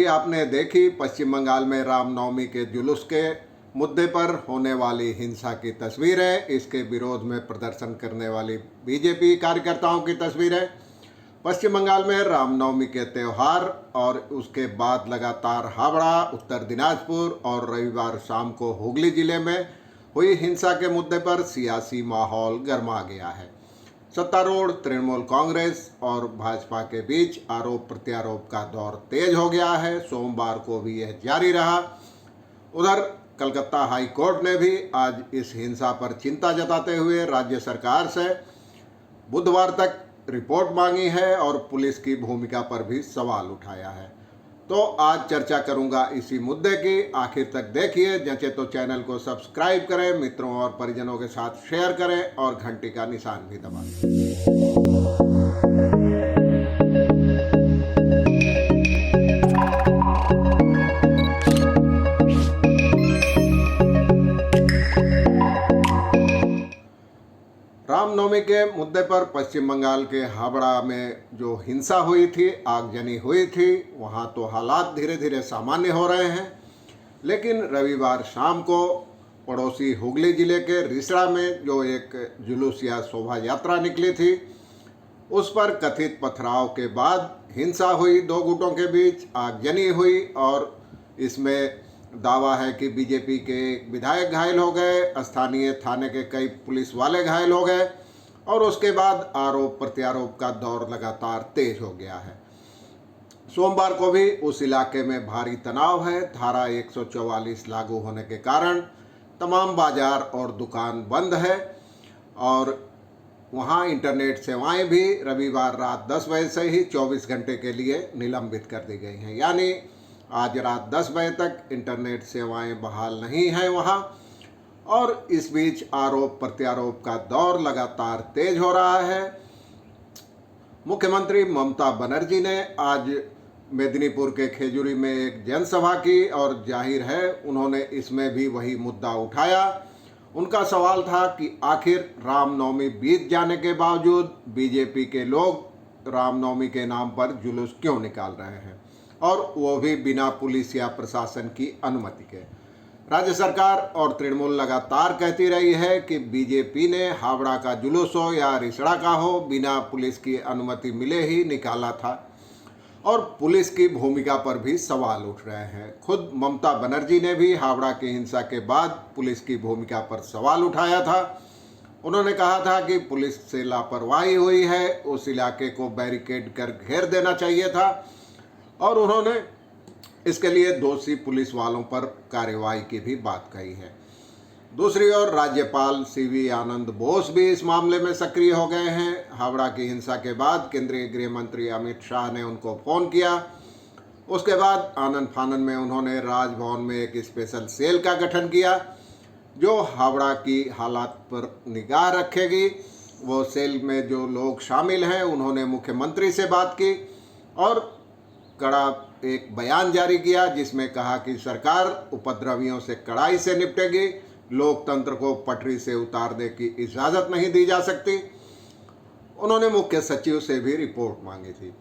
आपने देखी पश्चिम बंगाल में रामनवमी के जुलूस के मुद्दे पर होने वाली हिंसा की तस्वीरें, इसके विरोध में प्रदर्शन करने वाली बीजेपी कार्यकर्ताओं की तस्वीरें। पश्चिम बंगाल में रामनवमी के त्यौहार और उसके बाद लगातार हावड़ा, उत्तर दिनाजपुर और रविवार शाम को हुगली जिले में हुई हिंसा के मुद्दे पर सियासी माहौल गर्मा गया है। सत्तारूढ़ तृणमूल कांग्रेस और भाजपा के बीच आरोप प्रत्यारोप का दौर तेज हो गया है। सोमवार को भी यह जारी रहा। उधर कलकत्ता हाई कोर्ट ने भी आज इस हिंसा पर चिंता जताते हुए राज्य सरकार से बुधवार तक रिपोर्ट मांगी है और पुलिस की भूमिका पर भी सवाल उठाया है। तो आज चर्चा करूंगा इसी मुद्दे की। आखिर तक देखिए। जैसे तो चैनल को सब्सक्राइब करें, मित्रों और परिजनों के साथ शेयर करें और घंटी का निशान भी दबाएं। रामनवमी के मुद्दे पर पश्चिम बंगाल के हावड़ा में जो हिंसा हुई थी, आगजनी हुई थी, वहाँ तो हालात धीरे धीरे सामान्य हो रहे हैं। लेकिन रविवार शाम को पड़ोसी हुगली जिले के रिसड़ा में जो एक जुलूस या शोभा यात्रा निकली थी, उस पर कथित पथराव के बाद हिंसा हुई। दो गुटों के बीच आगजनी हुई और इसमें दावा है कि बीजेपी के विधायक घायल हो गए, स्थानीय थाने के कई पुलिस वाले घायल हो गए और उसके बाद आरोप प्रत्यारोप का दौर लगातार तेज हो गया है। सोमवार को भी उस इलाके में भारी तनाव है। धारा 144 लागू होने के कारण तमाम बाजार और दुकान बंद है और वहाँ इंटरनेट सेवाएं भी रविवार रात 10 बजे से ही 24 घंटे के लिए निलंबित कर दी गई हैं। यानी आज रात 10 बजे तक इंटरनेट सेवाएं बहाल नहीं हैं वहाँ। और इस बीच आरोप प्रत्यारोप का दौर लगातार तेज हो रहा है। मुख्यमंत्री ममता बनर्जी ने आज मेदिनीपुर के खेजूरी में एक जनसभा की और जाहिर है उन्होंने इसमें भी वही मुद्दा उठाया। उनका सवाल था कि आखिर रामनवमी बीत जाने के बावजूद बीजेपी के लोग रामनवमी के नाम पर जुलूस क्यों निकाल रहे हैं, और वो भी बिना पुलिस या प्रशासन की अनुमति के। राज्य सरकार और तृणमूल लगातार कहती रही है कि बीजेपी ने हावड़ा का जुलूस हो या रिसड़ा का हो, बिना पुलिस की अनुमति मिले ही निकाला था और पुलिस की भूमिका पर भी सवाल उठ रहे हैं। खुद ममता बनर्जी ने भी हावड़ा की हिंसा के बाद पुलिस की भूमिका पर सवाल उठाया था। उन्होंने कहा था कि पुलिस से लापरवाही हुई है, उस इलाके को बैरिकेड कर घेर देना चाहिए था और उन्होंने इसके लिए दोषी पुलिस वालों पर कार्रवाई की भी बात कही है। दूसरी ओर राज्यपाल सीवी आनंद बोस भी इस मामले में सक्रिय हो गए हैं। हावड़ा की हिंसा के बाद केंद्रीय गृह मंत्री अमित शाह ने उनको फ़ोन किया। उसके बाद आनन फानन में उन्होंने राजभवन में एक स्पेशल सेल का गठन किया जो हावड़ा की हालात पर निगाह रखेगी। वो सेल में जो लोग शामिल हैं उन्होंने मुख्यमंत्री से बात की और कड़ा एक बयान जारी किया जिसमें कहा कि सरकार उपद्रवियों से कड़ाई से निपटेगी, लोकतंत्र को पटरी से उतारने की इजाज़त नहीं दी जा सकती। उन्होंने मुख्य सचिव से भी रिपोर्ट मांगी थी।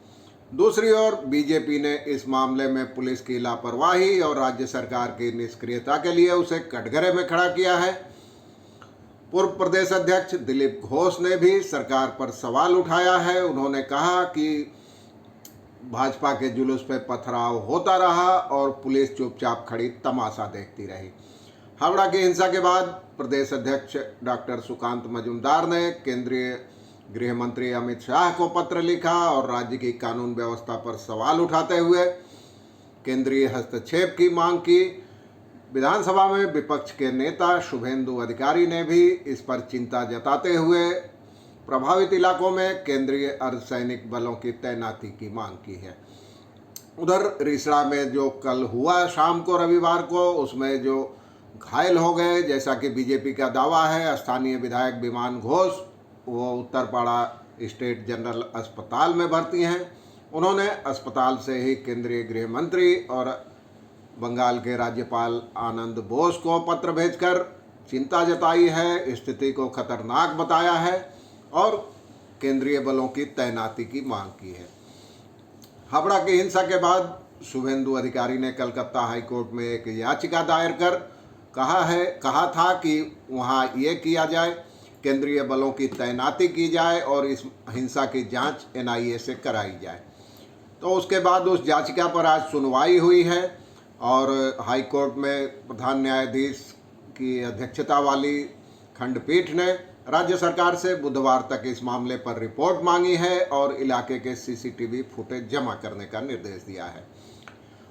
दूसरी ओर बीजेपी ने इस मामले में पुलिस की लापरवाही और राज्य सरकार की निष्क्रियता के लिए उसे कटघरे में खड़ा किया है। पूर्व प्रदेश अध्यक्ष दिलीप घोष ने भी सरकार पर सवाल उठाया है। उन्होंने कहा कि भाजपा के जुलूस पे पथराव होता रहा और पुलिस चुपचाप खड़ी तमाशा देखती रही। हावड़ा की हिंसा के बाद प्रदेश अध्यक्ष डॉक्टर सुकांत मजूमदार ने केंद्रीय गृह मंत्री अमित शाह को पत्र लिखा और राज्य की कानून व्यवस्था पर सवाल उठाते हुए केंद्रीय हस्तक्षेप की मांग की। विधानसभा में विपक्ष के नेता शुभेंदु अधिकारी ने भी इस पर चिंता जताते हुए प्रभावित इलाकों में केंद्रीय अर्धसैनिक बलों की तैनाती की मांग की है। उधर रिसड़ा में जो कल हुआ शाम को रविवार को, उसमें जो घायल हो गए, जैसा कि बीजेपी का दावा है, स्थानीय विधायक विमान घोष वो उत्तरपाड़ा स्टेट जनरल अस्पताल में भर्ती हैं। उन्होंने अस्पताल से ही केंद्रीय गृह मंत्री और बंगाल के राज्यपाल आनंद बोस को पत्र भेजकर चिंता जताई है, स्थिति को खतरनाक बताया है और केंद्रीय बलों की तैनाती की मांग की है। हावड़ा की हिंसा के बाद शुभेंदु अधिकारी ने कलकत्ता हाईकोर्ट में एक याचिका दायर कर कहा था कि वहां ये किया जाए, केंद्रीय बलों की तैनाती की जाए और इस हिंसा की जांच एनआईए से कराई जाए। तो उसके बाद उस याचिका पर आज सुनवाई हुई है और हाईकोर्ट में प्रधान न्यायाधीश की अध्यक्षता वाली खंडपीठ ने राज्य सरकार से बुधवार तक इस मामले पर रिपोर्ट मांगी है और इलाके के सीसीटीवी फुटेज जमा करने का निर्देश दिया है।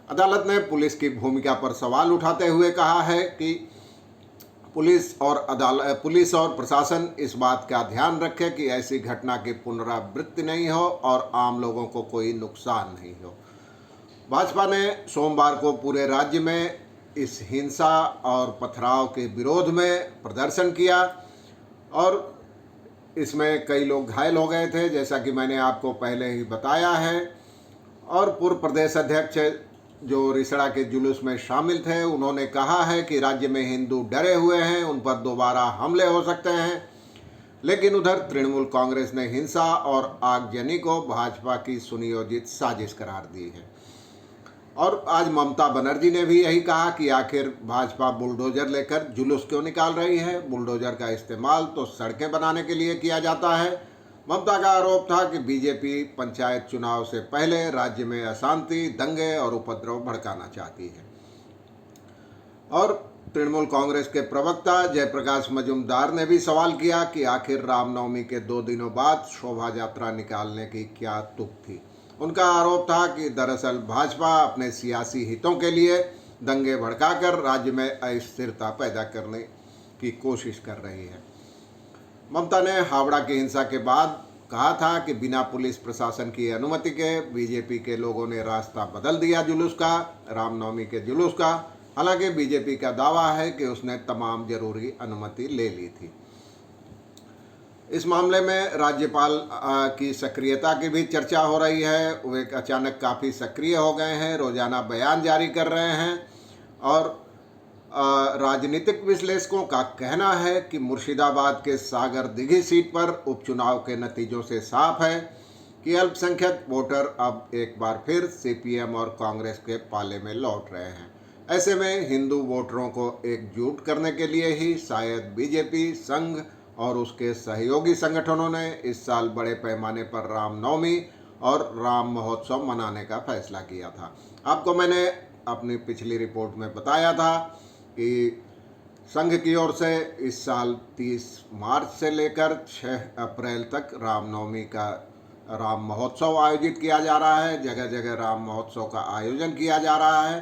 अदालत ने पुलिस की भूमिका पर सवाल उठाते हुए कहा है कि पुलिस और प्रशासन इस बात का ध्यान रखे कि ऐसी घटना की पुनरावृत्ति नहीं हो और आम लोगों को कोई नुकसान नहीं हो। भाजपा ने सोमवार को पूरे राज्य में इस हिंसा और पथराव के विरोध में प्रदर्शन किया और इसमें कई लोग घायल हो गए थे, जैसा कि मैंने आपको पहले ही बताया है। और पूर्व प्रदेश अध्यक्ष जो रिसड़ा के जुलूस में शामिल थे, उन्होंने कहा है कि राज्य में हिंदू डरे हुए हैं, उन पर दोबारा हमले हो सकते हैं। लेकिन उधर तृणमूल कांग्रेस ने हिंसा और आगजनी को भाजपा की सुनियोजित साजिश करार दी है। और आज ममता बनर्जी ने भी यही कहा कि आखिर भाजपा बुलडोजर लेकर जुलूस क्यों निकाल रही है। बुलडोजर का इस्तेमाल तो सड़कें बनाने के लिए किया जाता है। ममता का आरोप था कि बीजेपी पंचायत चुनाव से पहले राज्य में अशांति, दंगे और उपद्रव भड़काना चाहती है। और तृणमूल कांग्रेस के प्रवक्ता जयप्रकाश मजूमदार ने भी सवाल किया कि आखिर रामनवमी के 2 दिनों बाद शोभा यात्रा निकालने की क्या तुक थी। उनका आरोप था कि दरअसल भाजपा अपने सियासी हितों के लिए दंगे भड़काकर राज्य में अस्थिरता पैदा करने की कोशिश कर रही है। ममता ने हावड़ा की हिंसा के बाद कहा था कि बिना पुलिस प्रशासन की अनुमति के बीजेपी के लोगों ने रास्ता बदल दिया जुलूस का, रामनवमी के जुलूस का। हालांकि बीजेपी का दावा है कि उसने तमाम जरूरी अनुमति ले ली थी। इस मामले में राज्यपाल की सक्रियता की भी चर्चा हो रही है। वे अचानक काफ़ी सक्रिय हो गए हैं, रोजाना बयान जारी कर रहे हैं और राजनीतिक विश्लेषकों का कहना है कि मुर्शिदाबाद के सागर दिघी सीट पर उपचुनाव के नतीजों से साफ है कि अल्पसंख्यक वोटर अब एक बार फिर सीपीएम और कांग्रेस के पाले में लौट रहे हैं। ऐसे में हिंदू वोटरों को एकजुट करने के लिए ही शायद बीजेपी, संघ और उसके सहयोगी संगठनों ने इस साल बड़े पैमाने पर रामनवमी और राम महोत्सव मनाने का फैसला किया था। आपको मैंने अपनी पिछली रिपोर्ट में बताया था कि संघ की ओर से इस साल 30 मार्च से लेकर 6 अप्रैल तक रामनवमी का राम महोत्सव आयोजित किया जा रहा है। जगह जगह राम महोत्सव का आयोजन किया जा रहा है।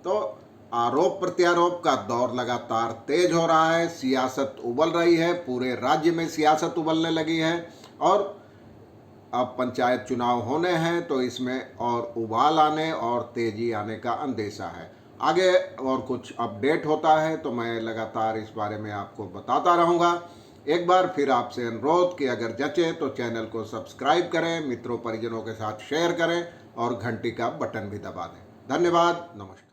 तो आरोप प्रत्यारोप का दौर लगातार तेज हो रहा है, सियासत उबल रही है, पूरे राज्य में सियासत उबलने लगी है और अब पंचायत चुनाव होने हैं तो इसमें और उबाल आने और तेजी आने का अंदेशा है। आगे और कुछ अपडेट होता है तो मैं लगातार इस बारे में आपको बताता रहूँगा। एक बार फिर आपसे अनुरोध कि अगर जचे तो चैनल को सब्सक्राइब करें, मित्रों परिजनों के साथ शेयर करें और घंटी का बटन भी दबा दें। धन्यवाद, नमस्कार।